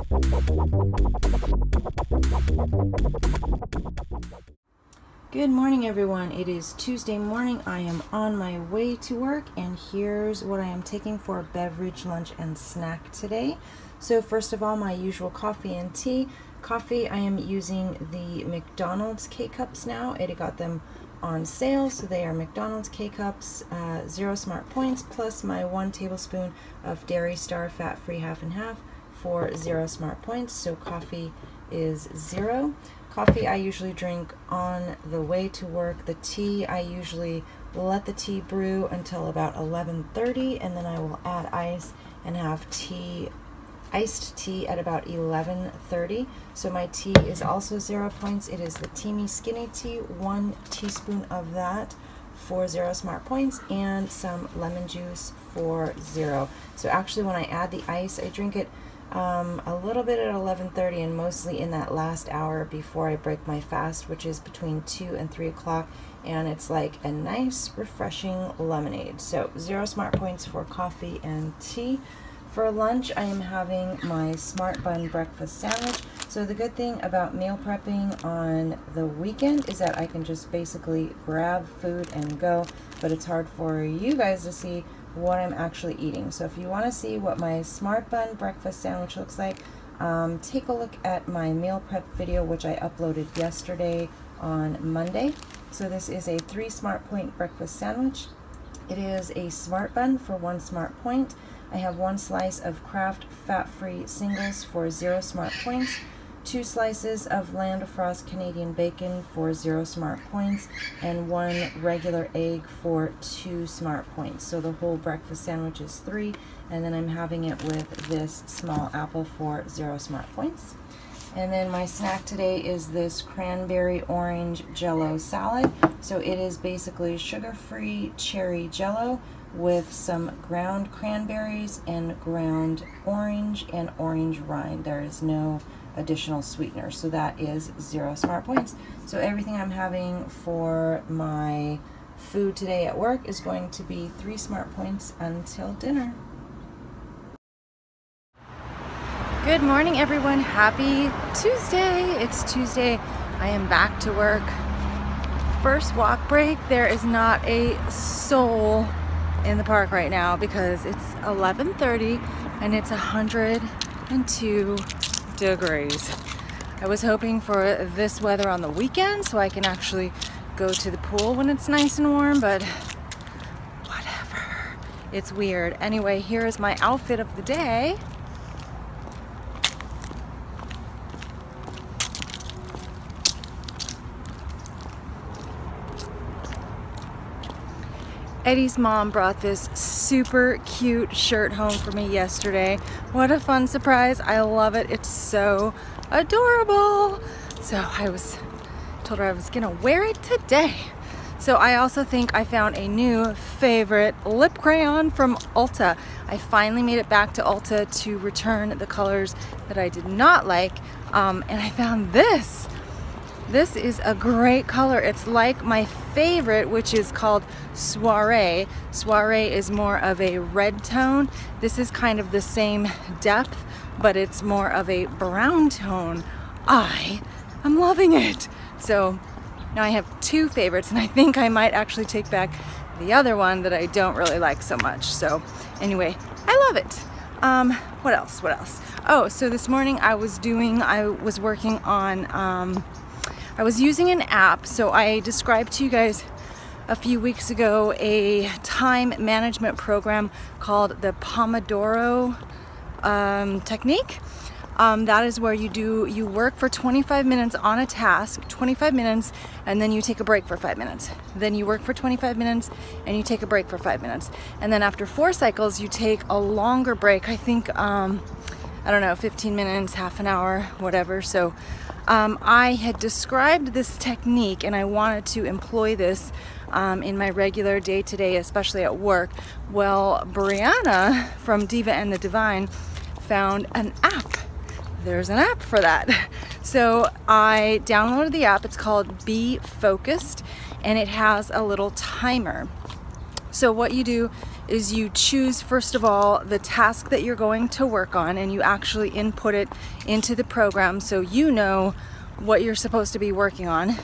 Good morning, everyone. It is Tuesday morning. I am on my way to work, and here's what I am taking for beverage, lunch, and snack today. So first of all, my usual coffee and tea. Coffee, I am using the McDonald's K-Cups now. I got them on sale, so they are McDonald's K-Cups, 0 smart points, plus my 1 tablespoon of Dairy Star fat-free half and half for 0 smart points. So coffee is 0. Coffee I usually drink on the way to work. The tea, I usually let the tea brew until about 11:30, and then I will add ice and have iced tea at about 11:30. So my tea is also 0 points. It is the Teamy Skinny Tea, 1 teaspoon of that for 0 smart points, and some lemon juice for 0. So actually when I add the ice, I drink it a little bit at 11:30 and mostly in that last hour before I break my fast, which is between 2 and 3 o'clock, and it's like a nice refreshing lemonade. So 0 smart points for coffee and tea. For lunch, I am having my Smart Bun breakfast sandwich. So the good thing about meal prepping on the weekend is that I can just basically grab food and go, but it's hard for you guys to see what I'm actually eating. So if you want to see what my Smart Bun breakfast sandwich looks like, take a look at my meal prep video, which I uploaded yesterday on Monday. So this is a 3 smart point breakfast sandwich. It is a Smart Bun for 1 smart point. I have 1 slice of Kraft fat-free singles for 0 smart points, 2 slices of Land Frost Canadian bacon for 0 smart points, and 1 regular egg for 2 smart points. So the whole breakfast sandwich is 3, and then I'm having it with this small apple for 0 smart points. And then my snack today is this cranberry orange jello salad. So it is basically sugar-free cherry jello with some ground cranberries and ground orange and orange rind. There is no additional sweetener, so that is 0 smart points. So everything I'm having for my food today at work is going to be 3 smart points until dinner. Good morning, everyone. Happy Tuesday. It's Tuesday. I am back to work. First walk break. There is not a soul in the park right now because it's 11:30 and it's 102 degrees. I was hoping for this weather on the weekend so I can actually go to the pool when it's nice and warm, but whatever. It's weird. Anyway, here is my outfit of the day. Eddie's mom brought this super cute shirt home for me yesterday. What a fun surprise. I love it. It's so adorable. So I told her I was gonna wear it today. So I also think I found a new favorite lip crayon from Ulta. I finally made it back to Ulta to return the colors that I did not like, and I found this. This is a great color. It's like my favorite, which is called Soiree. Soiree is more of a red tone. This is kind of the same depth, but it's more of a brown tone. I am loving it. So now I have 2 favorites, and I think I might actually take back the other one that I don't really like so much. So anyway, I love it. What else? Oh, so this morning I was working on, I was using an app. So I described to you guys a few weeks ago a time management program called the Pomodoro technique. That is where you work for 25 minutes on a task, 25 minutes, and then you take a break for 5 minutes. Then you work for 25 minutes and you take a break for 5 minutes. And then after 4 cycles, you take a longer break. I think, I don't know, 15 minutes, half an hour, whatever. So I had described this technique and I wanted to employ this in my regular day-to-day, especially at work. Well, Brianna from Diva and the Divine found an app. There's an app for that. So I downloaded the app. It's called Be Focused, and it has a little timer. So what you do is you choose, first of all, the task that you're going to work on, and you actually input it into the program so you know what you're supposed to be working on.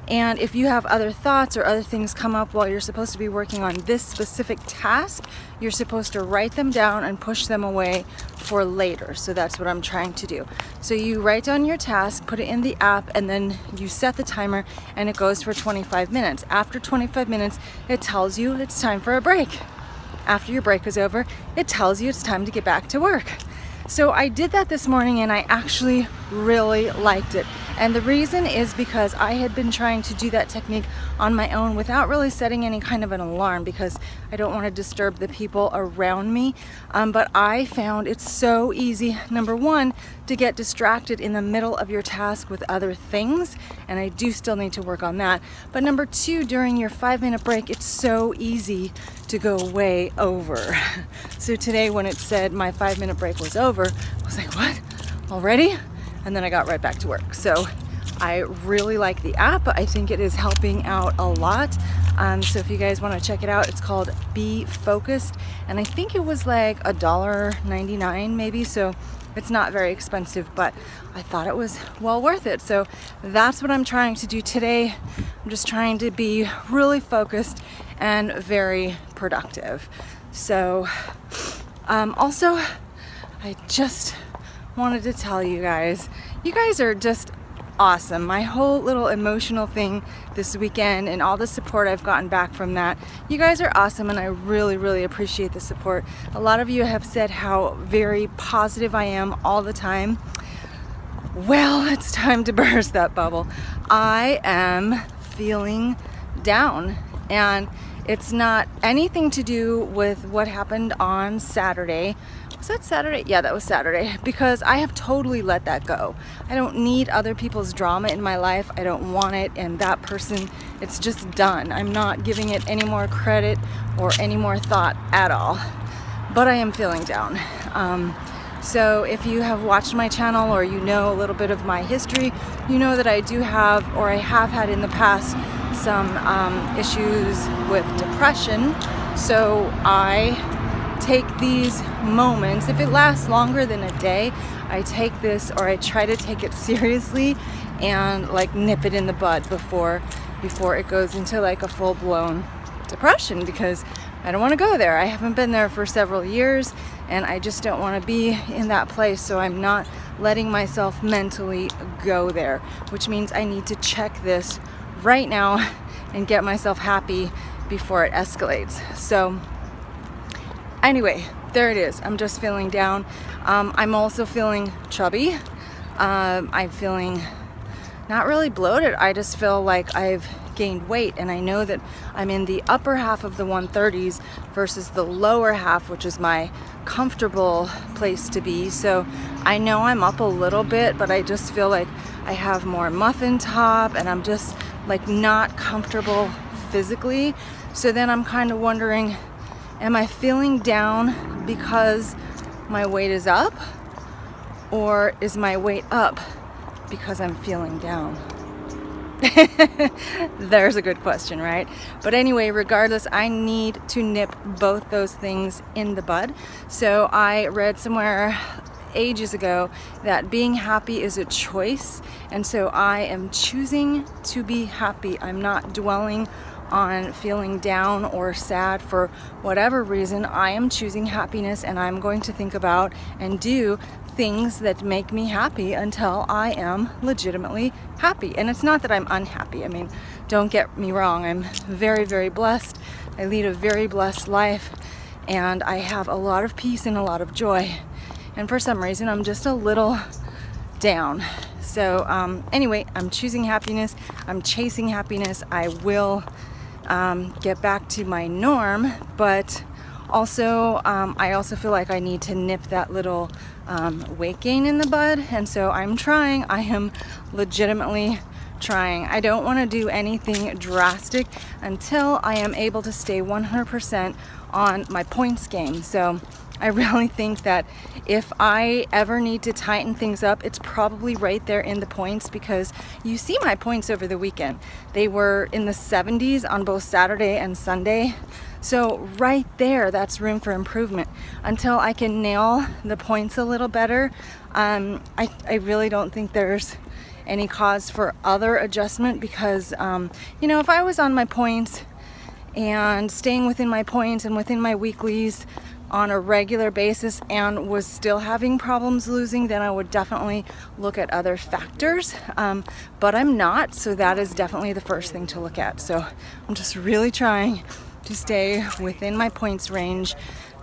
And if you have other thoughts or other things come up while you're supposed to be working on this specific task, you're supposed to write them down and push them away for later. So that's what I'm trying to do. So you write down your task, put it in the app, and then you set the timer and it goes for 25 minutes. After 25 minutes, it tells you it's time for a break. After your break is over, it tells you it's time to get back to work. So I did that this morning and I actually really liked it. And the reason is because I had been trying to do that technique on my own without really setting any kind of an alarm, because I don't want to disturb the people around me. But I found it's so easy, number one, to get distracted in the middle of your task with other things, and I do still need to work on that. But number two, during your 5-minute break, it's so easy to go way over. So today when it said my 5-minute break was over, I was like, what? Already? And then I got right back to work. So I really like the app. I think it is helping out a lot. So if you guys want to check it out, it's called Be Focused. And I think it was like $1.99 maybe. So it's not very expensive, but I thought it was well worth it. So that's what I'm trying to do today. I'm just trying to be really focused and very productive. So also, I just wanted to tell you guys are just awesome. My whole little emotional thing this weekend and all the support I've gotten back from that, you guys are awesome, and I really, really appreciate the support. A lot of you have said how very positive I am all the time. Well, it's time to burst that bubble. I am feeling down, and it's not anything to do with what happened on Saturday. Was that Saturday? Yeah, that was Saturday, because I have totally let that go. I don't need other people's drama in my life. I don't want it, and that person, it's just done. I'm not giving it any more credit or any more thought at all. But I am feeling down. So if you have watched my channel or you know a little bit of my history, you know that I do have, or I have had in the past, some issues with depression. So I take these moments, if it lasts longer than a day, I take this, or I try to take it seriously and like nip it in the bud before it goes into like a full-blown depression, because I don't want to go there. I haven't been there for several years, and I just don't want to be in that place. So I'm not letting myself mentally go there, which means I need to check this right now and get myself happy before it escalates. So anyway, there it is. I'm just feeling down. I'm also feeling chubby. I'm feeling not really bloated. I just feel like I've gained weight, and I know that I'm in the upper half of the 130s versus the lower half, which is my comfortable place to be. So I know I'm up a little bit, but I just feel like I have more muffin top, and I'm just like not comfortable physically. So then I'm kind of wondering, am I feeling down because my weight is up, or is my weight up because I'm feeling down? There's a good question, right? But anyway, regardless, I need to nip both those things in the bud. So I read somewhere ages ago that being happy is a choice, and so I am choosing to be happy. I'm not dwelling on feeling down or sad for whatever reason. I am choosing happiness, and I'm going to think about and do things that make me happy until I am legitimately happy. And it's not that I'm unhappy. I mean, don't get me wrong. I'm very, very blessed. I lead a very blessed life, and I have a lot of peace and a lot of joy. And for some reason, I'm just a little down. So anyway, I'm choosing happiness. I'm chasing happiness. I will get back to my norm, but also I also feel like I need to nip that little weight gain in the bud, and so I'm trying. I am legitimately trying. I don't want to do anything drastic until I am able to stay 100% on my points game. So I really think that if I ever need to tighten things up, it's probably right there in the points, because you see my points over the weekend. They were in the 70s on both Saturday and Sunday. So right there, that's room for improvement. Until I can nail the points a little better, I really don't think there's any cause for other adjustment, because you know, if I was on my points and staying within my points and within my weeklies on a regular basis and was still having problems losing, then I would definitely look at other factors, but I'm not, so that is definitely the first thing to look at. So I'm just really trying to stay within my points range.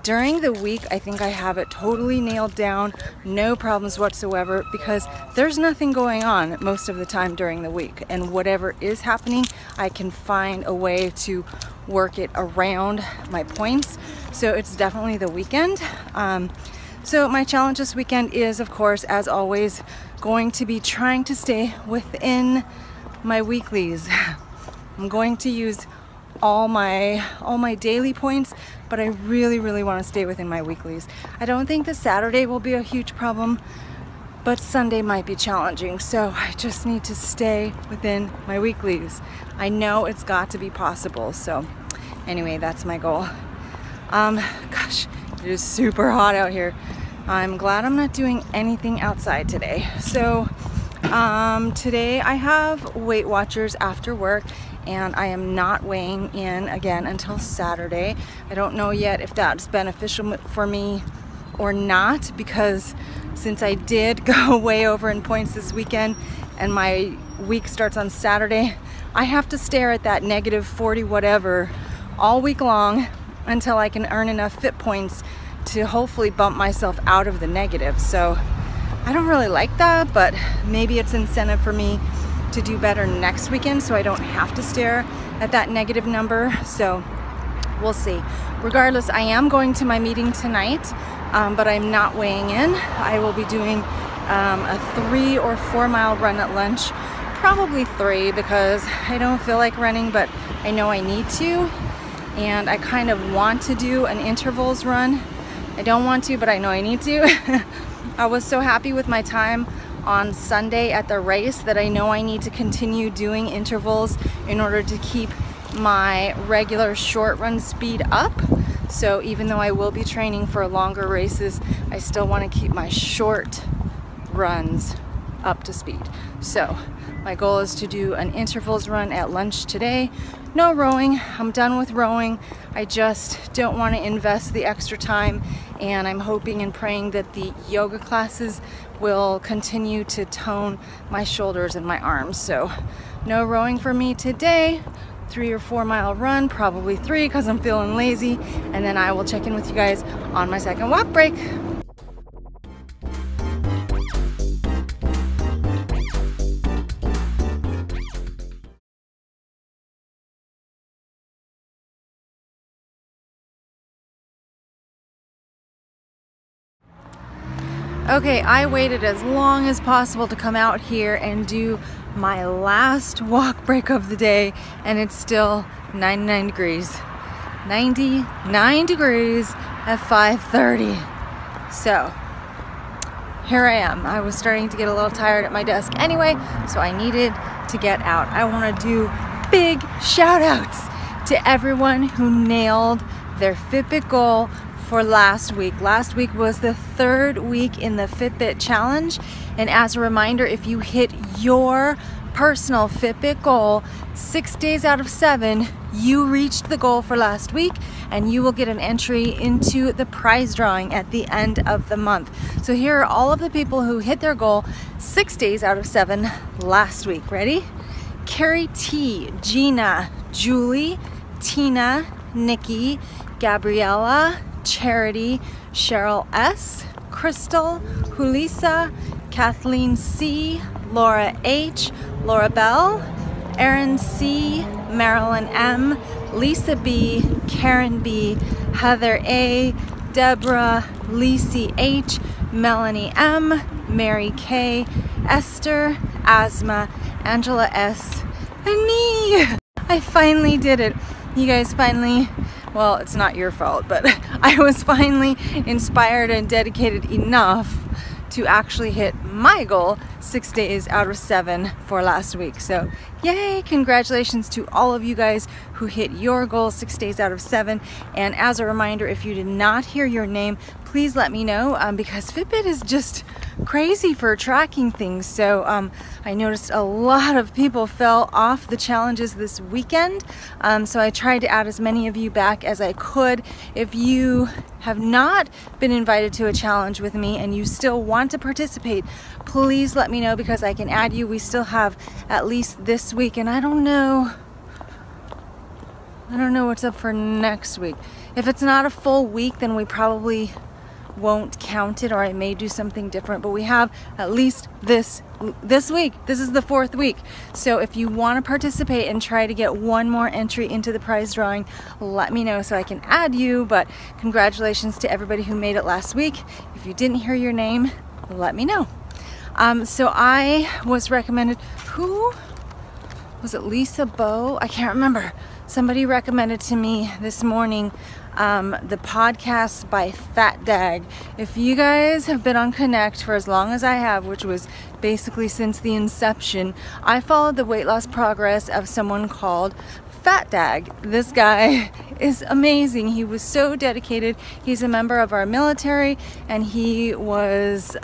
During the week, I think I have it totally nailed down, no problems whatsoever, because there's nothing going on most of the time during the week, and whatever is happening, I can find a way to work it around my points. So it's definitely the weekend. So my challenge this weekend is, of course, as always, going to be trying to stay within my weeklies. I'm going to use all my daily points, but I really want to stay within my weeklies. I don't think the Saturday will be a huge problem, but Sunday might be challenging, so I just need to stay within my weeklies. I know it's got to be possible, so anyway, that's my goal. Gosh, it is super hot out here. I'm glad I'm not doing anything outside today. So today I have Weight Watchers after work, and I am not weighing in again until Saturday. I don't know yet if that's beneficial for me or not, because since I did go way over in points this weekend and my week starts on Saturday, I have to stare at that negative 40 whatever all week long until I can earn enough fit points to hopefully bump myself out of the negative. So I don't really like that, but maybe it's incentive for me to do better next weekend so I don't have to stare at that negative number. So we'll see. Regardless, I am going to my meeting tonight, but I'm not weighing in. I will be doing a 3 or 4 mile run at lunch, probably 3, because I don't feel like running, but I know I need to, and I kind of want to do an intervals run. I don't want to, but I know I need to. I was so happy with my time on Sunday at the race that I know I need to continue doing intervals in order to keep my regular short run speed up. So even though I will be training for longer races, I still want to keep my short runs up to speed. So my goal is to do an intervals run at lunch today. No rowing. I'm done with rowing. I just don't want to invest the extra time, and I'm hoping and praying that the yoga classes will continue to tone my shoulders and my arms. So no rowing for me today. 3 or 4 mile run, probably 3 because I'm feeling lazy, and then I will check in with you guys on my second walk break. Okay, I waited as long as possible to come out here and do my last walk break of the day, and it's still 99 degrees. 99 degrees at 5:30. So here I am. I was starting to get a little tired at my desk anyway, so I needed to get out. I want to do big shout outs to everyone who nailed their Fitbit goal for last week. Last week was the 3rd week in the Fitbit challenge, and as a reminder, if you hit your personal Fitbit goal 6 days out of 7, you reached the goal for last week, and you will get an entry into the prize drawing at the end of the month. So here are all of the people who hit their goal 6 days out of 7 last week. Ready? Carrie T, Gina, Julie, Tina, Nikki, Gabriella, Charity, Cheryl S, Crystal, Julissa, Kathleen C, Laura H, Laura Bell, Erin C, Marilyn M, Lisa B, Karen B, Heather A, Deborah, Lacey H, Melanie M, Mary K, Esther, Asma, Angela S, and me. I finally did it. You guys finally, well, it's not your fault, but I was finally inspired and dedicated enough to actually hit my goal 6 days out of 7 for last week. So yay, congratulations to all of you guys who hit your goal 6 days out of 7. And as a reminder, if you did not hear your name, please let me know, because Fitbit is just crazy for tracking things. So I noticed a lot of people fell off the challenges this weekend, so I tried to add as many of you back as I could. If you have not been invited to a challenge with me and you still want to participate, please let me know, because I can add you. We still have at least this week, and I don't know what's up for next week. If it's not a full week, then we probably won't count it, or I may do something different, but we have at least this week. This is the 4th week. So if you want to participate and try to get one more entry into the prize drawing, let me know so I can add you. But congratulations to everybody who made it last week. If you didn't hear your name, let me know. So I was recommended, who was it, Lisa Bow? I can't remember. Somebody recommended to me this morning the podcast by Fat Dag. If you guys have been on Connect for as long as I have, which was basically since the inception, I followed the weight loss progress of someone called Fat Dag. This guy is amazing. He was so dedicated. He's a member of our military, and he was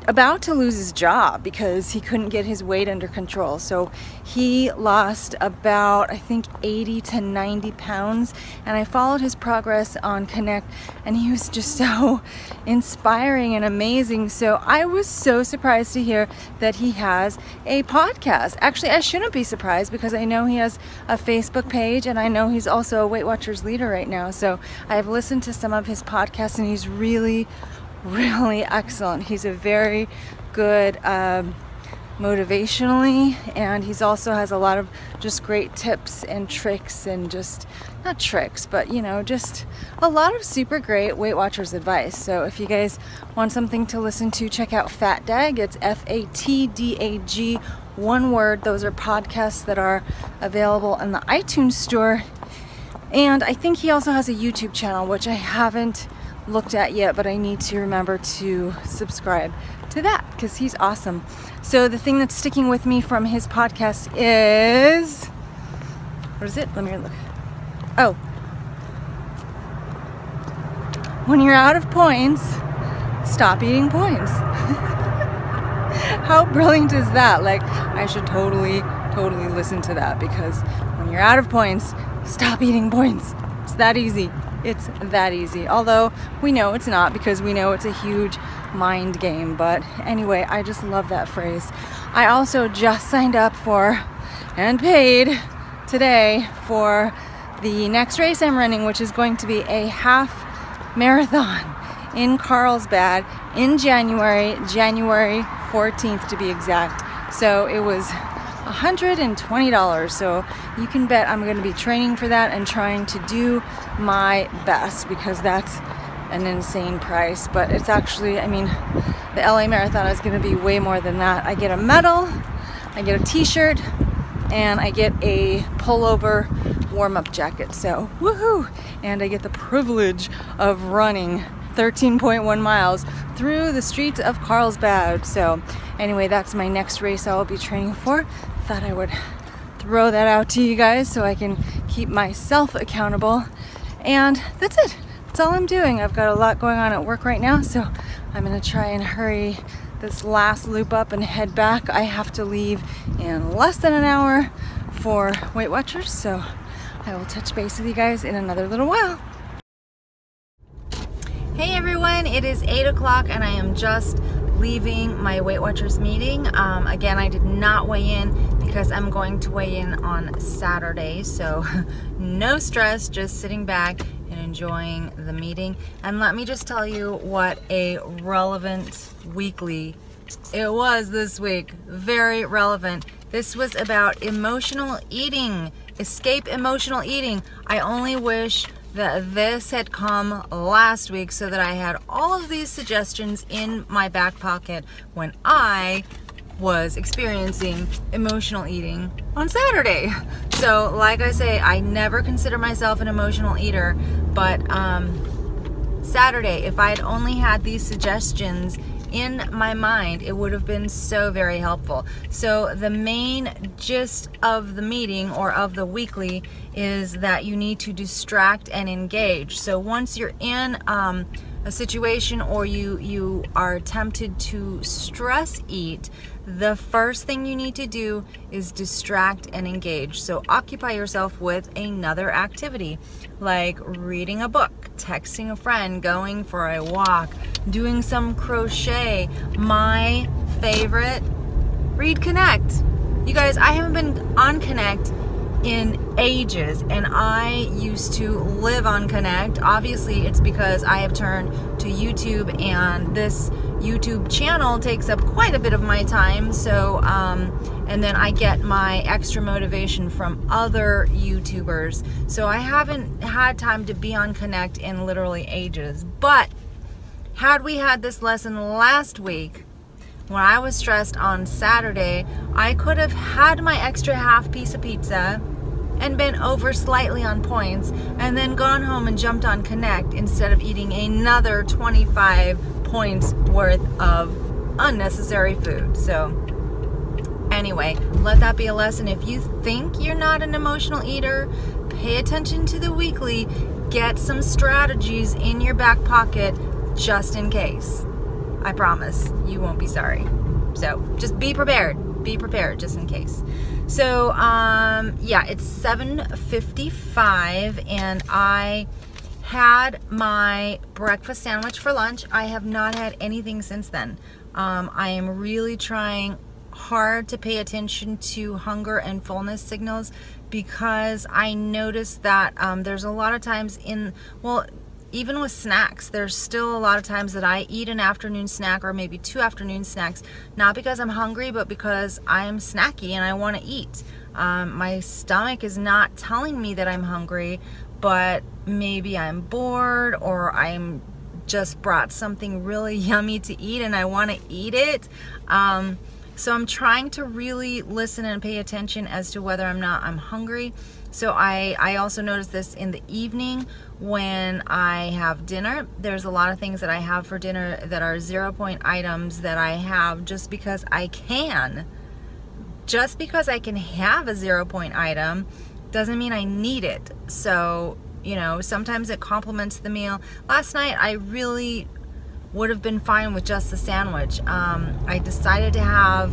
about to lose his job because he couldn't get his weight under control. So he lost about, I think, 80 to 90 pounds, and I followed his progress on Connect, and he was just so inspiring and amazing. So I was so surprised to hear that he has a podcast. Actually, I shouldn't be surprised, because I know he has a Facebook page, and I know he's also a Weight Watchers leader right now. So I've listened to some of his podcasts, and he's really excellent. He's a very good motivationally, and he's also has a lot of just great tips and tricks, and just not tricks, but you know, just a lot of super great Weight Watchers advice. So if you guys want something to listen to, check out Fat Dag. It's FATDAG, one word. Those are podcasts that are available in the iTunes store, and I think he also has a YouTube channel, which I haven't looked at yet, but I need to remember to subscribe to that, because he's awesome. So the thing that's sticking with me from his podcast is, what is it? Let me look. Oh, when you're out of points, stop eating points. How brilliant is that? Like, I should totally listen to that, because when you're out of points, stop eating points. It's that easy. It's that easy. Although we know it's not, because we know it's a huge mind game. But anyway, I just love that phrase. I also just signed up for and paid today for the next race I'm running, which is going to be a half marathon in Carlsbad in January 14th to be exact. So it was $120, so you can bet I'm going to be training for that and trying to do my best, because that's an insane price. But it's actually, I mean, the LA Marathon is going to be way more than that. I get a medal, I get a t-shirt, and I get a pullover warm-up jacket, so woohoo! And I get the privilege of running 13.1 miles through the streets of Carlsbad. So anyway, that's my next race I will be training for. Thought I would throw that out to you guys so I can keep myself accountable. And that's it. That's all I'm doing. I've got a lot going on at work right now, so I'm gonna try and hurry this last loop up and head back. I have to leave in less than an hour for Weight Watchers, so I will touch base with you guys in another little while. Hey everyone, it is 8 o'clock and I am just leaving my Weight Watchers meeting. Again, I did not weigh in because I'm going to weigh in on Saturday, so no stress, just sitting back and enjoying the meeting. And let me just tell you what a relevant weekly it was this week. Very relevant. This was about emotional eating, escape emotional eating. I only wish that this had come last week so that I had all of these suggestions in my back pocket when I was experiencing emotional eating on Saturday. So like I say, I never consider myself an emotional eater, but Saturday. If I had only had these suggestions in my mind, it would have been so very helpful. So the main gist of the meeting, or of the weekly, is that you need to distract and engage. So once you're in a situation, or you are tempted to stress eat, the first thing you need to do is distract and engage. So occupy yourself with another activity, like reading a book, texting a friend, going for a walk, doing some crochet. My favorite, read Connect. You guys, I haven't been on Connect in ages, and I used to live on Connect. Obviously it's because I have turned to YouTube, and this YouTube channel takes up quite a bit of my time. So and then I get my extra motivation from other YouTubers, so I haven't had time to be on Connect in literally ages. But had we had this lesson last week, when I was stressed on Saturday, I could have had my extra half piece of pizza and been over slightly on points, and then gone home and jumped on Connect instead of eating another 25 points worth of unnecessary food. So anyway, let that be a lesson. If you think you're not an emotional eater, pay attention to the weekly. Get some strategies in your back pocket just in case. I promise you won't be sorry. So just be prepared. Be prepared just in case. So yeah, it's 7:55 and I had my breakfast sandwich for lunch. I have not had anything since then. I am really trying hard to pay attention to hunger and fullness signals, because I noticed that there's a lot of times even with snacks, there's still a lot of times that I eat an afternoon snack, or maybe 2 afternoon snacks, not because I'm hungry, but because I'm snacky and I want to eat. My stomach is not telling me that I'm hungry, but maybe I'm bored, or I'm just brought something really yummy to eat and I want to eat it. So I'm trying to really listen and pay attention as to whether I'm hungry. So I also notice this in the evening when I have dinner. There's a lot of things that I have for dinner that are 0-point items that I have just because I can. Just because I can have a 0-point item doesn't mean I need it. So, you know, sometimes it complements the meal. Last night I really would have been fine with just the sandwich. I decided to have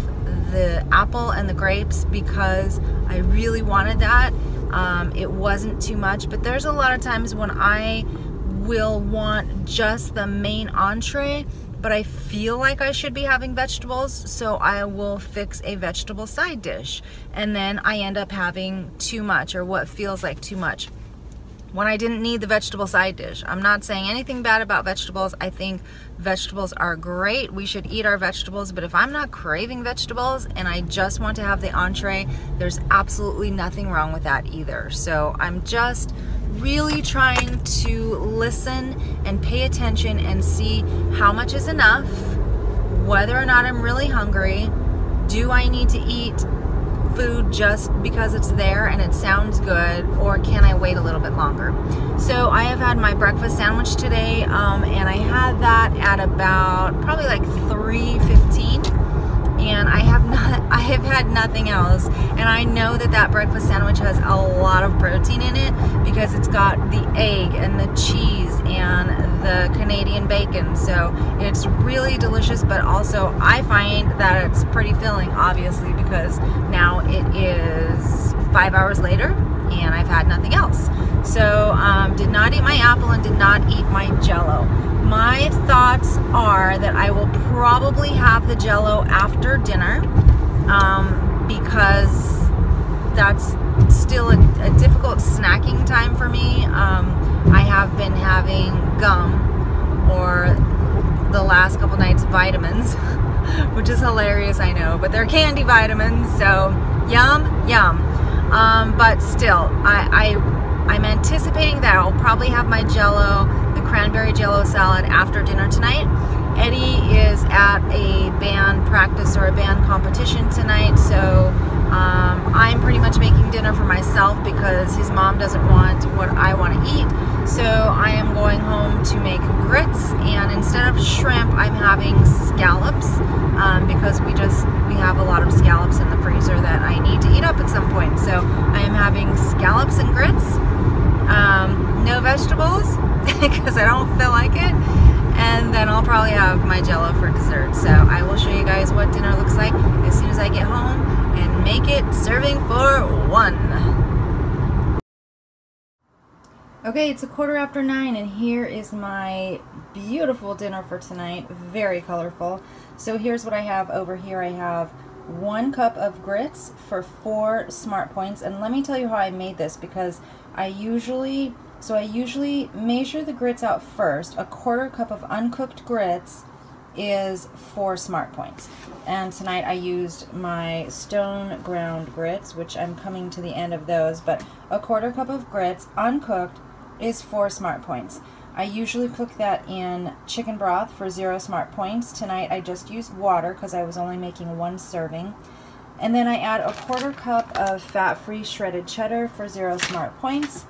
the apple and the grapes because I really wanted that. It wasn't too much, but there's a lot of times when I will want just the main entree, but I feel like I should be having vegetables, so I will fix a vegetable side dish, and then I end up having too much, or what feels like too much, when I didn't need the vegetable side dish. I'm not saying anything bad about vegetables. I think vegetables are great. We should eat our vegetables, but if I'm not craving vegetables and I just want to have the entree, there's absolutely nothing wrong with that either. So I'm just really trying to listen and pay attention and see how much is enough, whether or not I'm really hungry. Do I need to eat food just because it's there and it sounds good, or can I wait a little bit longer? So I have had my breakfast sandwich today, and I had that at about probably like 3:15, and I have had nothing else. And I know that that breakfast sandwich has a lot of protein in it because it's got the egg and the cheese and the Canadian bacon, so it's really delicious. But also I find that it's pretty filling, obviously, because now it is 5 hours later and I've had nothing else. So did not eat my apple and did not eat my Jell-O. My thoughts are that I will probably have the Jell-O after dinner, because that's still a difficult snacking time for me. I have been having gum, or the last couple nights vitamins, which is hilarious, I know, but they're candy vitamins, so yum, yum. But still, I'm anticipating that I'll probably have my Jell-O, the cranberry Jell-O salad, after dinner tonight. Eddie is at a band practice or a band competition tonight, so I'm pretty much making dinner for myself because his mom doesn't want what I want to eat. So I am going home to make grits, and instead of shrimp, I'm having scallops because we have a lot of scallops in the freezer that I need to eat up at some point. So I am having scallops and grits, no vegetables because I don't feel like it, and then I'll probably have my Jello for dessert. So I will show you guys what dinner looks like as soon as I get home and make it, serving for one. Okay, it's 9:15 and here is my beautiful dinner for tonight. Very colorful. So here's what I have over here. I have 1 cup of grits for 4 smart points, and let me tell you how I made this, because I usually measure the grits out first. A 1/4 cup of uncooked grits is 4 smart points, and tonight I used my stone ground grits, which I'm coming to the end of those, but a 1/4 cup of grits uncooked is 4 smart points. I usually cook that in chicken broth for 0 smart points. Tonight I just used water because I was only making 1 serving. And then I add a 1/4 cup of fat-free shredded cheddar for 0 smart points.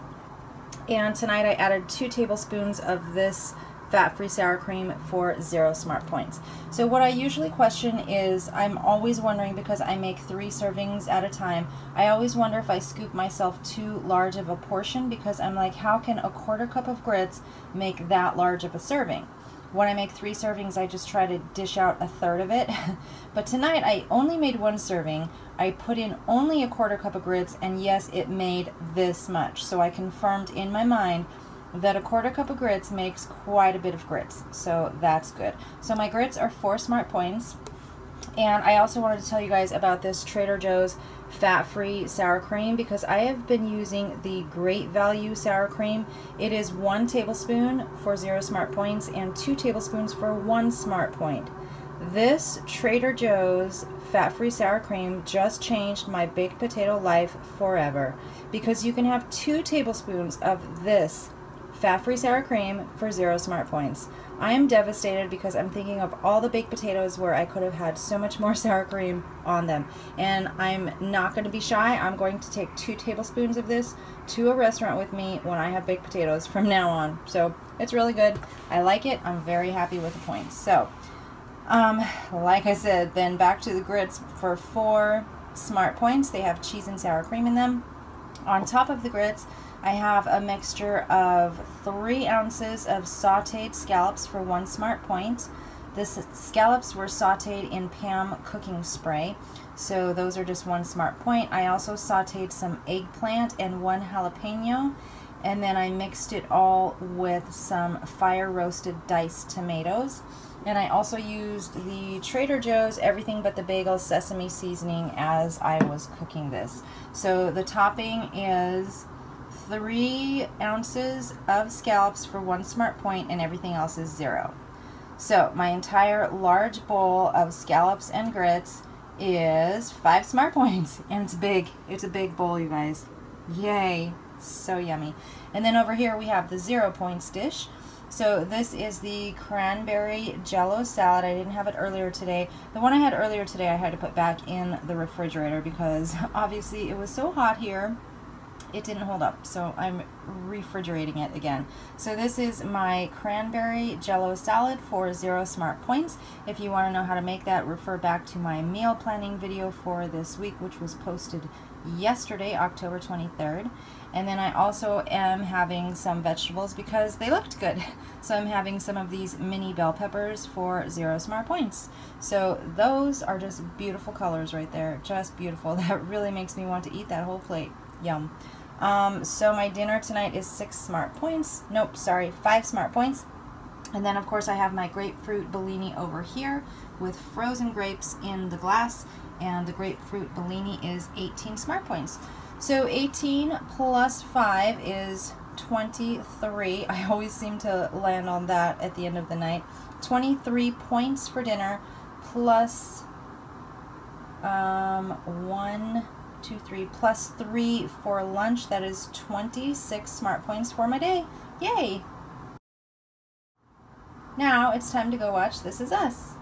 And tonight I added 2 tablespoons of this fat-free sour cream for 0 smart points. So what I usually question is, I'm always wondering, because I make 3 servings at a time, I always wonder if I scoop myself too large of a portion, because I'm like, how can a 1/4 cup of grits make that large of a serving? When I make 3 servings, I just try to dish out 1/3 of it. But tonight I only made 1 serving. I put in only a 1/4 cup of grits, and yes, it made this much. So I confirmed in my mind that a 1/4 cup of grits makes quite a bit of grits, so that's good. So my grits are 4 smart points, and I also wanted to tell you guys about this Trader Joe's fat-free sour cream, because I have been using the Great Value sour cream. It is 1 tablespoon for 0 smart points and 2 tablespoons for 1 smart point. This Trader Joe's fat-free sour cream just changed my baked potato life forever, because you can have 2 tablespoons of this fat-free sour cream for 0 smart points. I am devastated because I'm thinking of all the baked potatoes where I could have had so much more sour cream on them. And I'm not going to be shy. I'm going to take 2 tablespoons of this to a restaurant with me when I have baked potatoes from now on. So it's really good. I like it. I'm very happy with the points. So, like I said, then back to the grits for 4 smart points. They have cheese and sour cream in them. On top of the grits, I have a mixture of 3 ounces of sauteed scallops for 1 smart point. The scallops were sauteed in Pam cooking spray, so those are just 1 smart point. I also sauteed some eggplant and 1 jalapeno, and then I mixed it all with some fire roasted diced tomatoes. And I also used the Trader Joe's Everything But the Bagel sesame seasoning as I was cooking this. So the topping is 3 ounces of scallops for 1 smart point, and everything else is 0. So my entire large bowl of scallops and grits is 5 smart points, and it's big. It's a big bowl, you guys. Yay, so yummy. And then over here we have the 0 points dish. So this is the cranberry jello salad. I didn't have it earlier today. The one I had earlier today I had to put back in the refrigerator because obviously it was so hot here it didn't hold up, so I'm refrigerating it again. So this is my cranberry jello salad for 0 smart points. If you want to know how to make that, refer back to my meal planning video for this week, which was posted yesterday, October 23rd. And then I also am having some vegetables because they looked good. So I'm having some of these mini bell peppers for 0 smart points. So those are just beautiful colors right there, just beautiful. That really makes me want to eat that whole plate. Yum. So my dinner tonight is 6 smart points. Nope, sorry, 5 smart points. And then of course I have my grapefruit Bellini over here with frozen grapes in the glass, and the grapefruit Bellini is 18 smart points. So 18 plus 5 is 23. I always seem to land on that at the end of the night. 23 points for dinner plus 1, 2, 3 plus 3 for lunch. That is 26 smart points for my day. Yay! Now it's time to go watch This Is Us.